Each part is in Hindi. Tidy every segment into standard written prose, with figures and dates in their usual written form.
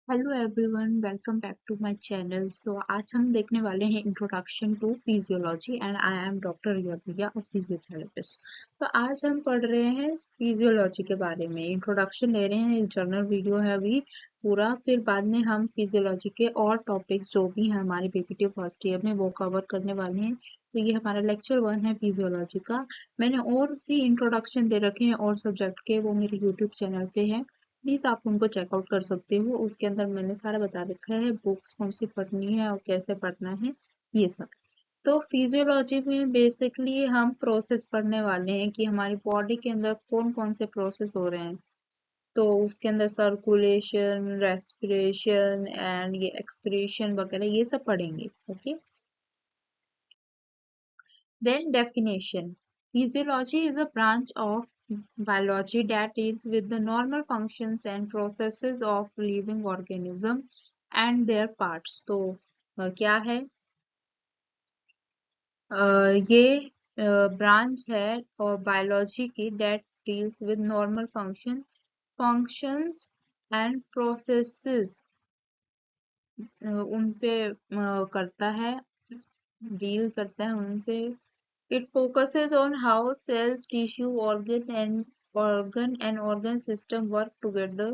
Hello everyone, welcome back to my channel. आज हम देखने वाले हैं introduction to physiology and I am doctor Riya Priya, a physiotherapist. तो आज हम पढ़ रहे हैं फिजियोलॉजी के बारे में, इंट्रोडक्शन ले रहे हैं। एक जर्नल वीडियो है अभी पूरा, फिर बाद में हम फिजियोलॉजी के और टॉपिक्स जो भी हैं हमारे पीपीटी फर्स्ट ईयर में वो कवर करने वाले हैं। तो ये हमारा लेक्चर 1 है फिजियोलॉजी का। मैंने और भी इंट्रोडक्शन दे रखे हैं और सब्जेक्ट के, वो मेरे यूट्यूब चैनल पे हैं, प्लीज आप उनको चेकआउट कर सकते हो। उसके अंदर मैंने सारा बता रखा है, बुक्स कौन सी पढ़नी है और कैसे पढ़ना है, ये सब। तो फिजियोलॉजी में बेसिकली हम प्रोसेस पढ़ने वाले हैं कि हमारी बॉडी के अंदर कौन कौन से प्रोसेस हो रहे हैं। तो उसके अंदर सर्कुलेशन, रेस्पिरेशन एंड ये एक्सक्रीशन वगैरह ये सब पढ़ेंगे। Okay, then definition. Physiology is a branch of biology that deals with the normal functions and processes of living organism and their parts. तो क्या है? ये ब्रांच है और बायोलॉजी की that deals with normal functions and processes, उन पे करता है, डील करता है उनसे। It focuses on how cells, tissue, organ and organ system work together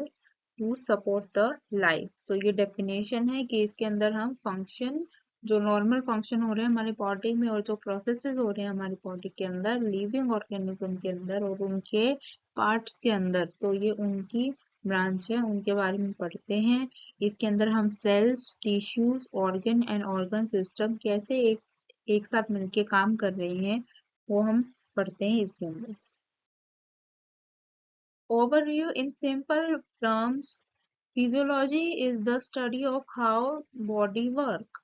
to support the life। तो ये डेफिनेशन है कि इसके अंदर हम फंक्शन, जो नॉर्मल फंक्शन हो रहे हैं हमारी बॉडी में और जो प्रोसेसेस हो रहे हैं हमारी बॉडी के अंदर, लिविंग ऑर्गेनिज्म के अंदर और उनके पार्ट्स के अंदर, तो ये उनकी ब्रांच है, उनके बारे में पढ़ते हैं। इसके अंदर हम cells, tissues, organ and organ system कैसे एक साथ मिलके काम कर रही हैं, वो हम पढ़ते हैं इसके अंदर। Overview in simple terms, physiology is the study of how body work।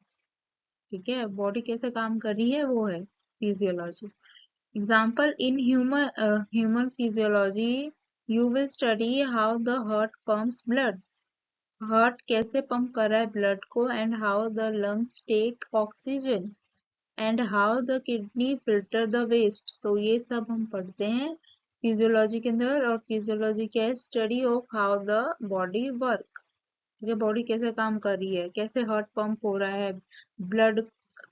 ठीक है, बॉडी कैसे काम कर रही है वो है physiology. Example in human physiology, you will study how the heart pumps blood. Heart कैसे पंप कर रहा है ब्लड को, and how the lungs take oxygen, and how the kidney filter the waste. तो ये सब हम पढ़ते हैं फिजियोलॉजी के अंदर। और फिजियोलॉजी क्या है? Study of how the body work. ठीक है, बॉडी कैसे काम कर रही है, कैसे हार्ट पंप हो रहा है, ब्लड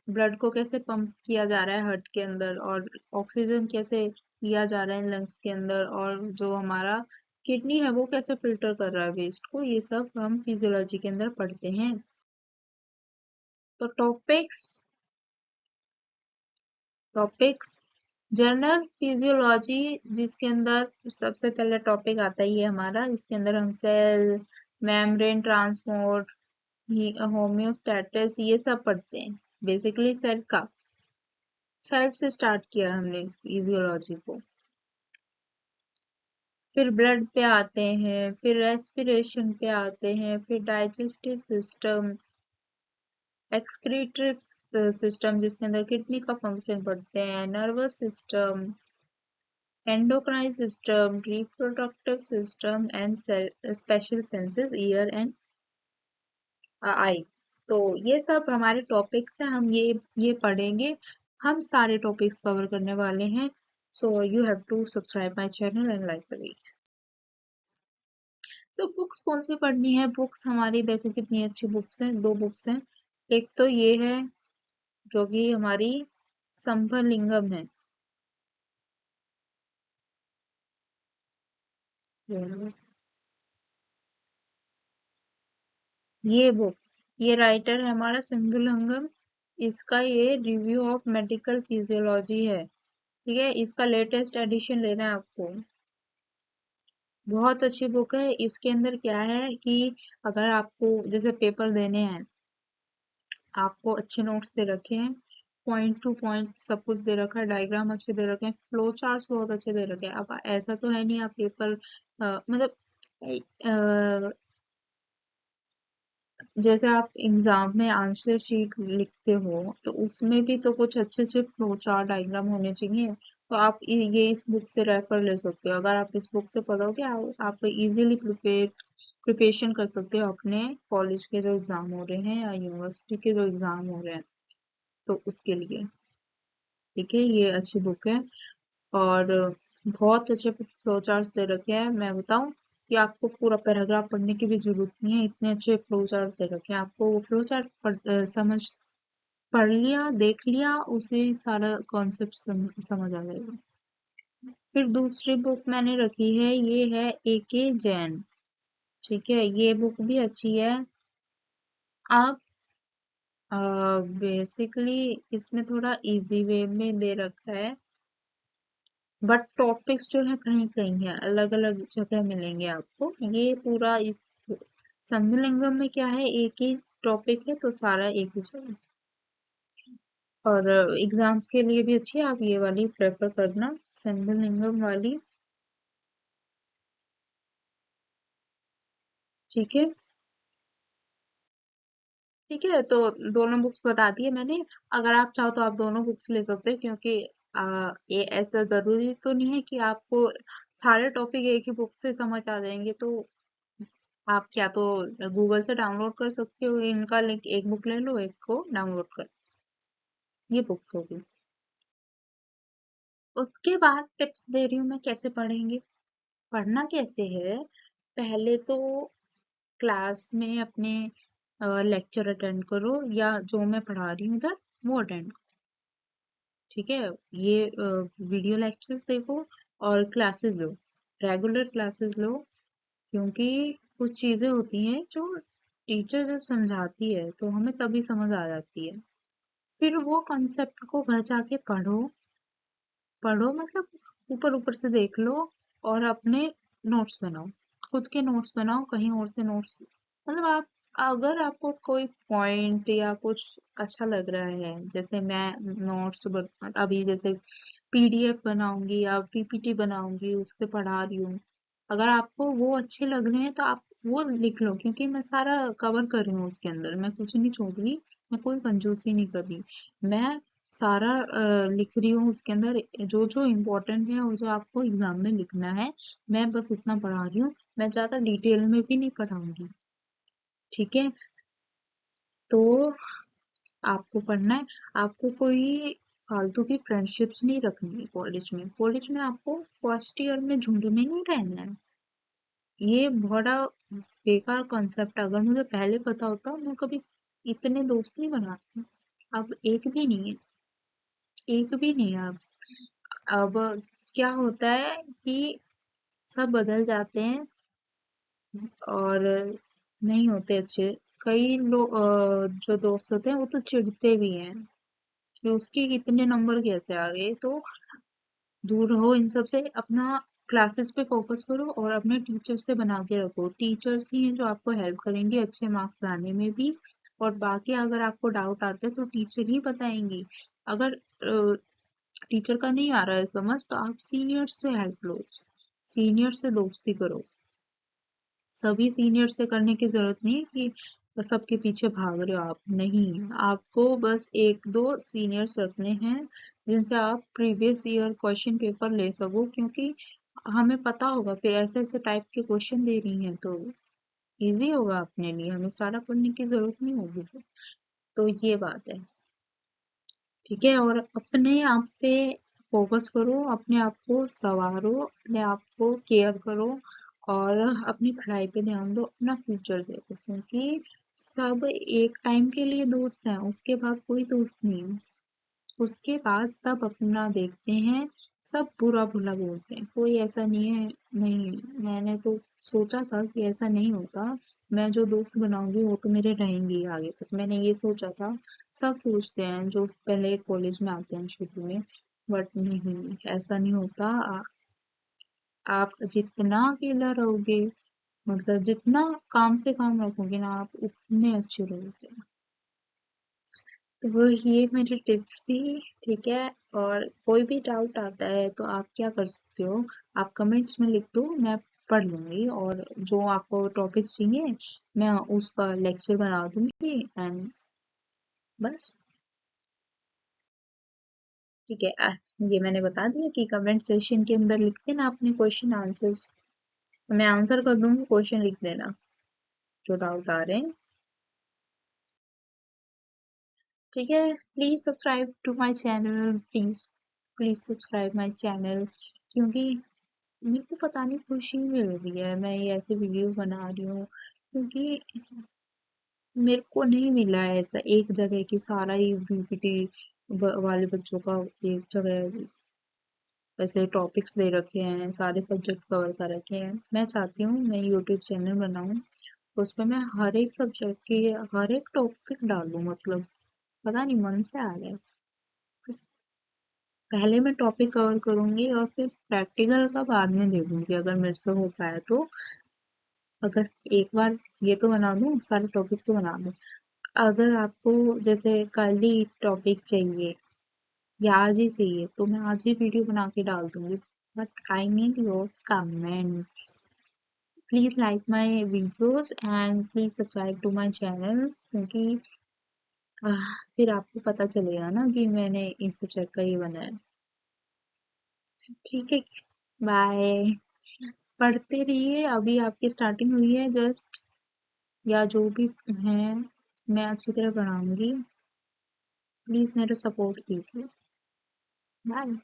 ब्लड को कैसे पंप किया जा रहा है हार्ट के अंदर, और ऑक्सीजन कैसे लिया जा रहा है लंग्स के अंदर, और जो हमारा किडनी है वो कैसे फिल्टर कर रहा है वेस्ट को। ये सब हम फिजियोलॉजी के अंदर पढ़ते हैं। तो टॉपिक्स जनरल फिजियोलॉजी, जिसके अंदर सबसे पहले टॉपिक आता ही है हमारा। इसके अंदर हम सेल, मेम्ब्रेन ट्रांसपोर्ट, होम्योस्टेसिस ये सब पढ़ते हैं। बेसिकली सेल से स्टार्ट किया हमने फिजियोलॉजी को। फिर ब्लड पे आते हैं, फिर रेस्पिरेशन पे आते हैं, फिर डाइजेस्टिव सिस्टम, एक्सक्रीटरी सिस्टम जिसके अंदर किडनी का फंक्शन पढ़ते हैं, nervous system, endocrine system, reproductive system and special senses, ear and eye। तो ये सब हमारे टॉपिक्स हैं, हम ये पढ़ेंगे। हम सारे टॉपिक्स कवर करने वाले हैं। So you have to subscribe my channel and like the video. So books कौन सी पढ़नी है? बुक्स हमारी देखो कितनी अच्छी बुक्स हैं, दो बुक्स हैं। एक तो ये है जो कि हमारी संभलिंगम है, ये बुक, ये राइटर है हमारा सिंधुलिंगम। इसका ये रिव्यू ऑफ मेडिकल फिजियोलॉजी है। ठीक है, इसका लेटेस्ट एडिशन लेना है आपको। बहुत अच्छी बुक है। इसके अंदर क्या है कि अगर आपको जैसे पेपर देने हैं, आपको अच्छे नोट्स दे रखे हैं, पॉइंट टू पॉइंट सब कुछ दे रखा है, डायग्राम अच्छे दे रखे हैं, फ्लो चार्ट्स बहुत अच्छे दे रखे हैं। अब ऐसा तो है नहीं आप पेपर मतलब जैसे आप एग्जाम में आंसर शीट लिखते हो तो उसमें भी तो कुछ अच्छे अच्छे फ्लो चार्ट डायग्राम होने चाहिए। तो आप ये इस बुक से रेफर ले सकते हो। अगर आप इस बुक से पढ़ोगे आप इजीली प्रिपरेशन कर सकते हो अपने कॉलेज के जो एग्जाम हो रहे हैं या यूनिवर्सिटी के जो एग्जाम हो रहे हैं, तो उसके लिए। ठीक है, ये अच्छी बुक है और बहुत अच्छे फ्लो चार्ट दे रखे हैं। मैं बताऊं, कि आपको पूरा पैराग्राफ पढ़ने की भी जरूरत नहीं है, इतने अच्छे फ्लो चार्ट दे रखे हैं आपको। वो फ्लो चार्ट समझ पढ़ लिया, देख लिया, उसे सारा कॉन्सेप्ट समझ आ जाएगा। फिर दूसरी बुक मैंने रखी है, ये है AK जैन। ठीक है, ये बुक भी अच्छी है। आप बेसिकली इसमें थोड़ा इजी वे में दे रखा है, बट टॉपिक्स जो है कहीं कहीं है, अलग अलग जगह मिलेंगे आपको। ये पूरा इस सम्मिलिंगम में क्या है, एक ही टॉपिक है तो सारा एक ही जगह। और एग्जाम्स के लिए भी अच्छी है, आप ये वाली प्रेफर करना, सम्मिलिंगम वाली। ठीक है। ठीक है, तो दोनों बुक्स बता दिए मैंने। अगर आप चाहो तो आप दोनों बुक्स ले सकते हो, क्योंकि ये ऐसा जरूरी तो नहीं है कि आपको सारे टॉपिक एक ही बुक से समझ आ जाएंगे। तो आप क्या तो गूगल से डाउनलोड कर सकते हो इनका लिंक, एक बुक ले लो, एक को डाउनलोड कर। ये बुक्स होगी। उसके बाद टिप्स दे रही हूँ मैं, कैसे पढ़ेंगे। पढ़ना कैसे है, पहले तो क्लास में अपने लेक्चर अटेंड करो, या जो मैं पढ़ा रही हूँ उधर वो अटेंड। ठीक है, ये वीडियो लेक्चर्स देखो और क्लासेस लो, रेगुलर क्लासेस लो। क्योंकि कुछ चीजें होती हैं जो टीचर जब समझाती है तो हमें तभी समझ आ जाती है। फिर वो कॉन्सेप्ट को घर जाके पढ़ो। पढ़ो मतलब ऊपर ऊपर से देख लो, और अपने नोट्स बनाओ। खुद के नोट्स बनाओ, कहीं और से नोट्स, मतलब आप, अगर आपको कोई पॉइंट या कुछ अच्छा लग रहा है, जैसे मैं नोट्स अभी जैसे PDF बनाऊंगी या PPT बनाऊंगी, उससे पढ़ा रही हूँ। अगर आपको वो अच्छे लग रहे हैं तो आप वो लिख लो, क्योंकि मैं सारा कवर कर रही हूँ उसके अंदर, मैं कुछ नहीं छोड़ रही, मैं कोई कंजूसी नहीं कर रही। मैं सारा लिख रही हूँ उसके अंदर, जो जो इम्पोर्टेंट है और जो आपको एग्जाम में लिखना है, मैं बस उतना पढ़ा रही हूँ। मैं ज्यादा डिटेल में भी नहीं पढ़ाऊंगी। ठीक है, तो आपको पढ़ना है। आपको कोई फालतू की फ्रेंडशिप्स नहीं रखनी है कॉलेज में। कॉलेज में आपको फर्स्ट ईयर में झुंड में नहीं रहना है। ये बड़ा बेकार कॉन्सेप्ट, अगर मुझे पहले पता होता मैं कभी इतने दोस्त नहीं बनाती। अब एक भी नहीं है, एक भी नहीं है अब क्या होता है कि सब बदल जाते हैं और नहीं होते अच्छे। कई लोग जो दोस्त होते हैं वो तो चिढ़ते भी हैं कि उसके इतने नंबर कैसे आ गए। तो दूर रहो इन सब से, अपना क्लासेस पे फोकस करो और अपने टीचर से बना के रखो। टीचर्स ही हैं जो आपको हेल्प करेंगे अच्छे मार्क्स लाने में भी। और बाकी अगर आपको डाउट आता है तो टीचर ही बताएंगी। अगर टीचर का नहीं आ रहा है समझ, तो आप सीनियर से हेल्प लो, सीनियर से दोस्ती करो। सभी सीनियर से करने की जरूरत नहीं है कि सबके पीछे भाग रहे हो आप, नहीं। आपको बस एक दो सीनियर्स रखने हैं जिनसे आप प्रीवियस ईयर क्वेश्चन पेपर ले सको, क्योंकि हमें पता होगा फिर ऐसे ऐसे टाइप के क्वेश्चन दे रही हैं तो इजी होगा अपने लिए, हमें सारा पढ़ने की जरूरत नहीं होगी फिर। तो ये बात है। ठीक है, और अपने आप पे फोकस करो, अपने आप को संवारो, अपने आप को केयर करो, और अपनी पढ़ाई पे ध्यान दो, अपना फ्यूचर देखो। क्योंकि सब एक टाइम के लिए दोस्त हैं, उसके बाद कोई दोस्त नहीं है। उसके बाद सब अपना देखते हैं, सब बुरा भला बोलते हैं, कोई ऐसा नहीं है। नहीं, मैंने तो सोचा था कि ऐसा नहीं होता, मैं जो दोस्त बनाऊंगी वो तो मेरे रहेंगे ही आगे तक, मैंने ये सोचा था। सब सोचते हैं जो पहले कॉलेज में आते हैं शुरू में, बट नहीं, ऐसा नहीं होता। आप जितना अकेला रहोगे, मतलब जितना काम से काम रखोगे ना, आप उतने अच्छे रहोगे। तो वो ये मेरी टिप्स थी। ठीक है, और कोई भी डाउट आता है तो आप क्या कर सकते हो, आप कमेंट्स में लिख दो, मैं पढ़ लूंगी, और जो आपको टॉपिक्स चाहिए मैं उसका लेक्चर बना दूंगी। एंड बस। ठीक है, ये मैंने बता दिया कि कमेंट सेशन के अंदर लिख देना अपने क्वेश्चन आंसर्स, मैं आंसर कर दूंगी, क्वेश्चन लिख देना जो डाउट आ रहे हैं। ठीक है, please subscribe to my channel, please please subscribe my channel, क्योंकि मेरे को पता नहीं खुशी मिल रही है, मैं ये ऐसे वीडियो बना रही हूँ क्योंकि मेरे को नहीं मिला है ऐसा एक जगह की सारा ही बीपीटी वाले बच्चों का एक जगह ऐसे टॉपिक्स दे रखे हैं, सारे सब्जेक्ट कवर कर रखे हैं। मैं चाहती हूँ मैं यूट्यूब चैनल बनाऊँ, उसपे मैं हर एक सब्जेक्ट की हर एक टॉपिक डालूँ, मतलब पता नहीं मन से आ रहा है। पहले मैं टॉपिक कवर करूंगी और फिर प्रैक्टिकल का बाद में देखूंगी अगर मेरे से हो पाया तो। अगर एक बार ये तो बना दूं, सारे टॉपिक तो बना दूं। अगर आपको जैसे कल ही टॉपिक चाहिए या आज ही चाहिए तो मैं आज ही वीडियो बना के डाल दूंगी। But I need your comments. Please like my videos and please subscribe to my channel, क्योंकि फिर आपको पता चलेगा ना कि मैंने इस सब्जेक्ट का ये बनाया। ठीक है, बाय। पढ़ते रहिए, अभी आपकी स्टार्टिंग हुई है जस्ट, या जो भी है मैं अच्छी तरह पढ़ाऊंगी। प्लीज मेरा सपोर्ट कीजिए। बाय।